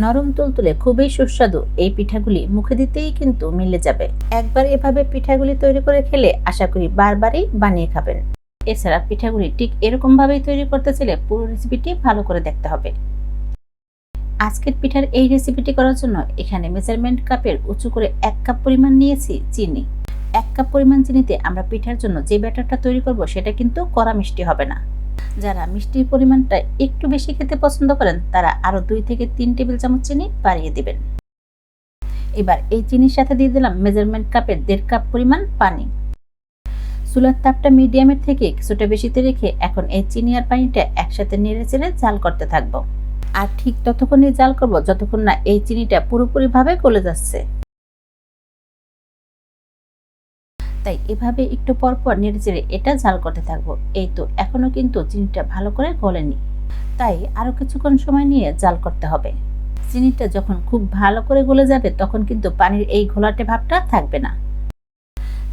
নরম তুলতুলে খুবই সুস্বাদু এই পিঠাগুলি মুখে দিতেই কিন্তু মিলে যাবে। একবার এভাবে পিঠাগুলি তৈরি করে খেলে আশা করি বারবারই বানিয়ে খাবেন। এছাড়া পিঠাগুলি ঠিক এরকম ভাবেই তৈরি করতে চাইলে পুরো রেসিপিটি ভালো করে দেখতে হবে। আজকের পিঠার এই রেসিপিটি করার জন্য এখানে মেজারমেন্ট কাপের উঁচু করে 1 কাপ পরিমাণ নিয়েছি চিনি। 1 কাপ পরিমাণ চিনিতে আমরা পিঠার জন্য যে ব্যাটারটা তৈরি করব সেটা কিন্তু কড়া মিষ্টি হবে না। যারা মিষ্টির পরিমাণটা একটু বেশি খেতে পছন্দ করেন তারা আরো 2 থেকে 3 টেবিল চামচ চিনি বাড়িয়ে দিবেন। এবার এই চিনির সাথে দিয়ে দিলাম মেজারমেন্ট কাপের 1.5 কাপ পরিমাণ পানি। চুলার তাপটা মিডিয়ামের থেকে কিছুটা বেশিতে রেখে এখন এই চিনি আর পানিটা একসাথে নেড়ে চেড়ে জাল করতে থাকবো। আর ঠিক ততক্ষণই জাল করব যতক্ষণ না এই চিনিটা পুরোপুরিভাবে গলে যাচ্ছে। তাই এভাবে একটু পর পর নেড়ে চেড়ে এটা জাল করতে থাকবো। এই তো এখনো কিন্তু চিনিটা ভালো করে গলেনি, তাই আরো কিছুক্ষণ সময় নিয়ে জাল করতে হবে। চিনিটা যখন খুব ভালো করে গলে যাবে তখন কিন্তু পানির এই ঘোলাটে ভাবটা থাকবে না,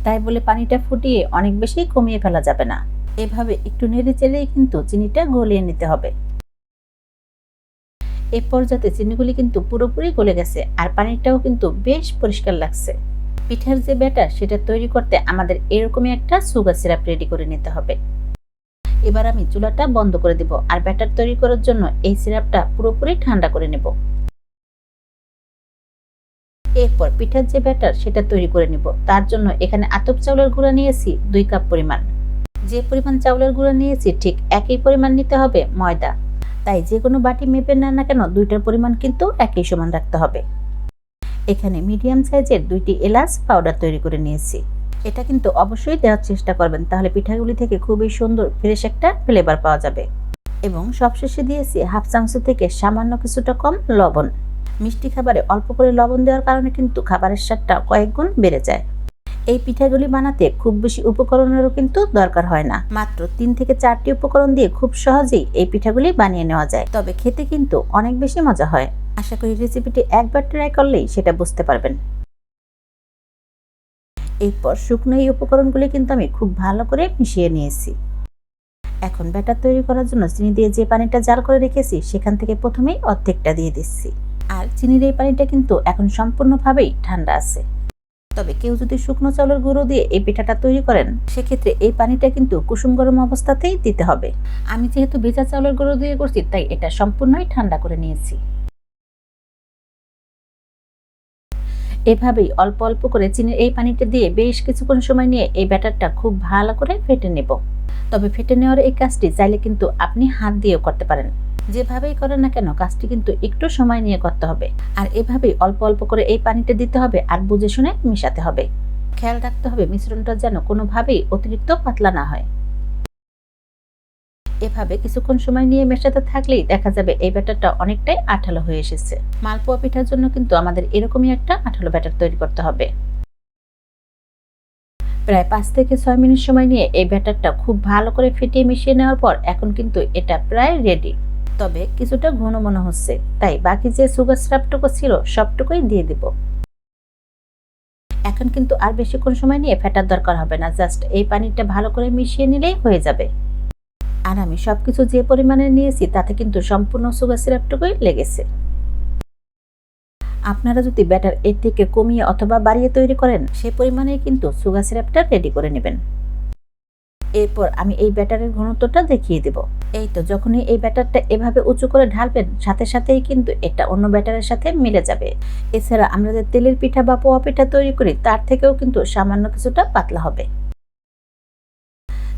তাই বলে পানিটা ফুটিয়ে অনেক বেশি কমিয়ে ফেলা যাবে না। এভাবে একটু নেড়ে চেড়েই কিন্তু চিনিটা গলিয়ে নিতে হবে। এই পর্যায়ে চিনিগুলি কিন্তু পুরোপুরি গলে গেছে আর পানিটাও কিন্তু বেশ পরিষ্কার লাগছে। পিঠার যে ব্যাটার সেটা তৈরি করতে আমাদের এরকমই একটা সুগার সিরাপ রেডি করে নিতে হবে। এবার আমি চুলাটা বন্ধ করে দিব আর ব্যাটার তৈরি করার জন্য এই সিরাপটা পুরোপুরি ঠান্ডা করে নেব। এরপর পিঠার যে ব্যাটার সেটা তৈরি করে নিব। তার জন্য এখানে আতপ চাউলের গুঁড়া নিয়েছি 2 কাপ পরিমাণ। যে পরিমাণ চাউলের গুঁড়া নিয়েছি ঠিক একই পরিমাণ নিতে হবে ময়দা। তাই যে কোনো বাটি মেপে নেন না কেন দুইটার পরিমাণ কিন্তু একই সমান রাখতে হবে। এখানে মিডিয়াম সাইজের 2টি এলাচ পাউডার তৈরি করে নিয়েছি। এটা কিন্তু অবশ্যই দেওয়ার চেষ্টা করবেন, তাহলে পিঠাগুলি থেকে খুবই সুন্দর ফ্রেশ একটা ফ্লেভার পাওয়া যাবে। এবং সবশেষে দিয়েছি হাফ চামচ থেকে সামান্য কিছুটা কম লবণ। মিষ্টি খাবারে অল্প করে লবণ দেওয়ার কারণে কিন্তু খাবারের স্বাদটা কয়েক গুণ বেড়ে যায়। এই পিঠাগুলি বানাতে খুব বেশি উপকরণেরও কিন্তু দরকার হয় না, মাত্র 3 থেকে 4টি উপকরণ দিয়ে খুব সহজেই এই পিঠাগুলি বানিয়ে নেওয়া যায়। তবে খেতে কিন্তু অনেক বেশি মজা হয়। আশা করি রেসিপিটি একবার ট্রাই করলেই সেটা বুঝতে পারবেন। এরপর শুকনো এই উপকরণগুলি কিন্তু আমি খুব ভালো করে মিশিয়ে নিয়েছি। এখন ব্যাটার তৈরি করার জন্য চিনি দিয়ে যে পানিটা জাল করে রেখেছি সেখান থেকে প্রথমেই অর্ধেকটা দিয়ে দিচ্ছি। আর চিনির এই পানিটা কিন্তু এখন সম্পূর্ণভাবেই ঠান্ডা আছে। তবে কেউ যদি শুকনো চাউলের গুঁড়ো দিয়ে এই পিঠাটা তৈরি করেন সেক্ষেত্রে এই পানিটা কিন্তু কুসুম গরম অবস্থাতেই দিতে হবে। আমি যেহেতু ভেজা চাউলের গুঁড়ো দিয়ে করছি তাই এটা সম্পূর্ণই ঠান্ডা করে নিয়েছি। এভাবেই অল্প অল্প করে চিনির এই পানিটা দিয়ে বেশ কিছুক্ষণ সময় নিয়ে এই ব্যাটারটা খুব ভালো করে ফেটে নেব। তবে ফেটে নেওয়ার এই কাজটি চাইলে কিন্তু আপনি হাত দিয়েও করতে পারেন। যেভাবেই করেন না কেন কাজটি কিন্তু একটু সময় নিয়ে করতে হবে। আর এভাবেই অল্প অল্প করে এই পানিটা দিতে হবে আর বুঝে শুনে মিশাতে হবে। খেয়াল রাখতে হবে মিশ্রণটা যেন কোনোভাবেই অতিরিক্ত পাতলা না হয়। এভাবে কিছুক্ষণ সময় নিয়ে মেশাতে থাকলেই দেখা যাবে এই ব্যাটারটা অনেকটাই আঠালো হয়ে এসেছে। মালপোয়া পিঠার জন্য কিন্তু আমাদের এরকমই একটা আঠালো ব্যাটার তৈরি করতে হবে। প্রায় 5 থেকে 6 মিনিট সময় নিয়ে এই ব্যাটারটা খুব ভালো করে ফেটিয়ে মিশিয়ে নেওয়ার পর এখন কিন্তু এটা প্রায় রেডি। তবে কিছুটা ঘন মনে হচ্ছে, তাই বাকি যে সুগার সিরাপটুকু ছিল সবটুকুই দিয়ে দিব। এখন কিন্তু আর বেশিক্ষণ সময় নিয়ে ফেটার দরকার হবে না, জাস্ট এই পানিটা ভালো করে মিশিয়ে নিলেই হয়ে যাবে। আর আমি সবকিছু যে পরিমাণে নিয়েছি তাতে কিন্তু সম্পূর্ণ সুগার সিরাপটুকুই লেগেছে। আপনারা যদি ব্যাটার এর থেকে কমিয়ে অথবা বাড়িয়ে তৈরি করেন সে পরিমাণে কিন্তু সুগার সিরাপটা রেডি করে নেবেন। এরপর আমি এই ব্যাটারের ঘনত্বটা দেখিয়ে দেব। এই তো যখনই এই ব্যাটারটা এভাবে উঁচু করে ঢালবেন সাথে সাথেই কিন্তু এটা অন্য ব্যাটারের সাথে মিলে যাবে। এছাড়া আমরা যে তেলের পিঠা বা পোয়া পিঠা তৈরি করি তার থেকেও কিন্তু সামান্য কিছুটা পাতলা হবে।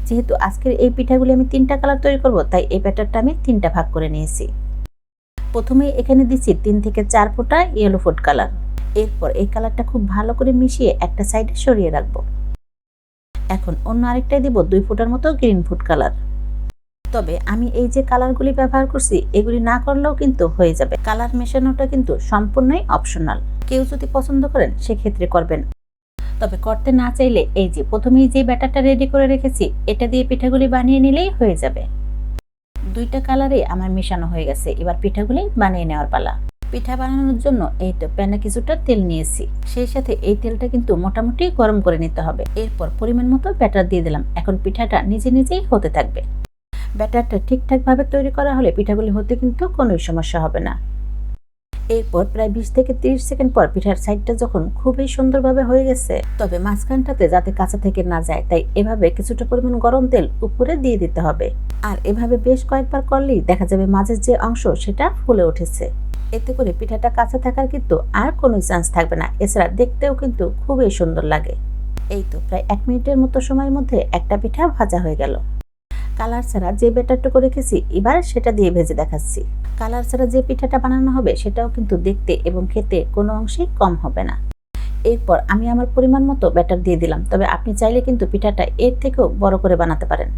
যেহেতু আজকের এই পিঠাগুলি আমি 3টা কালার তৈরি করব তাই এই ব্যাটারটা আমি 3টা ভাগ করে নিয়েছি। প্রথমে এখানে দিচ্ছি 3 থেকে 4 ফোঁটা ইয়েলো ফুড কালার। এরপর এই কালারটা খুব ভালো করে মিশিয়ে একটা সাইডে সরিয়ে রাখবো। এখন অন্য আরেকটাই দিব 2 ফোঁটার মতো গ্রিন ফুড কালার। তবে আমি এই যে কালারগুলি ব্যবহার করছি এগুলি না করলেও কিন্তু হয়ে যাবে। কালার মেশানোটা কিন্তু সম্পূর্ণই অপশনাল, কেউ যদি পছন্দ করেন সেক্ষেত্রে করবেন। তবে করতে না চাইলে এই যে প্রথমেই যে ব্যাটারটা রেডি করে রেখেছি এটা দিয়ে পিঠাগুলি বানিয়ে নিলেই হয়ে যাবে। 2টা কালারে আমার মেশানো হয়ে গেছে, এবার পিঠাগুলি বানিয়ে নেওয়ার পালা। পিঠা বানানোর জন্য এই তো প্যানে কিছুটা তেল নিয়েছি, সেই সাথে এই তেলটা কিন্তু মোটামুটি গরম করে নিতে হবে। এরপর পরিমাণ মতো ব্যাটার দিয়ে দিলাম। এখন পিঠাটা নিজে নিজেই হতে থাকবে। ব্যাটারটা ঠিকঠাক ভাবে তৈরি করা হলে পিঠাগুলি হতে কিন্তু কোনো সমস্যা হবে না। এরপর প্রায় 20 থেকে 30 সেকেন্ড পর পিঠার সাইডটা যখন খুবই সুন্দরভাবে হয়ে গেছে, তবে মাঝখানটাতে যাতে কাঁচা থেকে না যায় তাই এভাবে কিছুটা পরিমাণ গরম তেল উপরে দিয়ে দিতে হবে। আর এভাবে বেশ কয়েকবার করলেই দেখা যাবে মাঝের যে অংশ সেটা ফুলে উঠেছে। এতে করে পিঠাটা কাঁচা থাকার কিন্তু আর কোনো চান্স থাকবে না। এছাড়া দেখতেও কিন্তু খুবই সুন্দর লাগে। এই তো প্রায় 1 মিনিটের মতো সময়ের মধ্যে একটা পিঠা ভাজা হয়ে গেল। কালার ছাড়া যে ব্যাটারটুকু রেখেছি এবার সেটা দিয়ে ভেজে দেখাচ্ছি। কালার ছাড়া যে পিঠাটা বানানো হবে সেটাও কিন্তু দেখতে এবং খেতে কোনো অংশেই কম হবে না। এরপর আমি আমার পরিমাণ মতো ব্যাটার দিয়ে দিলাম, তবে আপনি চাইলে কিন্তু পিঠাটা এর থেকেও বড় করে বানাতে পারেন।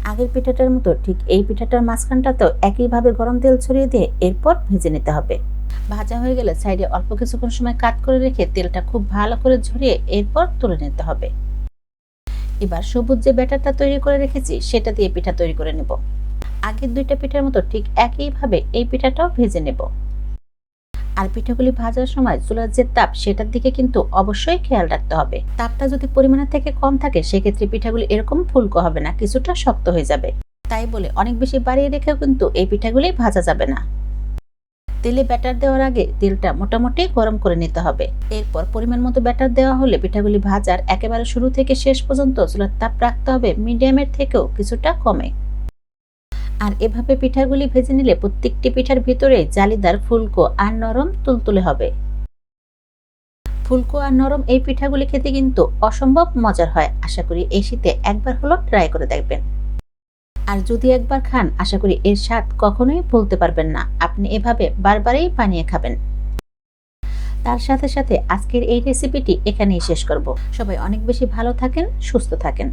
আগের পিঠাটার মতো ঠিক এই পিঠাটার মাঝখানটাতেও একইভাবে গরম তেল ছড়িয়ে দিয়ে এরপর ভেজে নিতে হবে। ভাজা হয়ে গেলে সাইডে অল্প কিছুক্ষণ সময় কাট করে রেখে তেলটা খুব ভালো করে ঝরিয়ে এরপর তুলে নিতে হবে। এবার সবুজ যে ব্যাটারটা তৈরি করে রেখেছি সেটা দিয়ে পিঠা তৈরি করে নেব। আগের দুইটা পিঠার মতো ঠিক একইভাবে এই পিঠাটাও ভেজে নেব। আর পিঠাগুলি ভাজার সময় চুলার যে তাপ সেটার দিকে কিন্তু অবশ্যই খেয়াল রাখতে হবে। তাপটা যদি পরিমাণের থেকে কম থাকে সেক্ষেত্রে পিঠাগুলি এরকম ফুলকো হবে না, কিছুটা শক্ত হয়ে যাবে। তাই বলে অনেক বেশি বাড়িয়ে রেখেও কিন্তু এই পিঠাগুলি ভাজা যাবে না। তেলে ব্যাটার দেওয়ার আগে তেলটা মোটামুটি গরম করে নিতে হবে। এরপর পরিমাণ মতো ব্যাটার দেওয়া হলে পিঠাগুলি ভাজার একেবারে শুরু থেকে শেষ পর্যন্ত চুলার তাপ রাখতে হবে মিডিয়ামের থেকেও কিছুটা কমে। আর এভাবে পিঠাগুলি ভেজে নিলে প্রত্যেকটি পিঠার ভিতরে জালিদার ফুলকো আর নরম তুলতুলে হবে। ফুলকো আর নরম এই পিঠাগুলি খেতে কিন্তু অসম্ভব মজার হয়। আশা করি এই শীতে একবার হলো ট্রাই করে দেখবেন। আর যদি একবার খান আশা করি এর স্বাদ কখনোই ভুলতে পারবেন না। আপনি এভাবে বারবারই বানিয়ে খাবেন। তার সাথে সাথে আজকের এই রেসিপিটি এখানেই শেষ করব। সবাই অনেক বেশি ভালো থাকেন, সুস্থ থাকেন।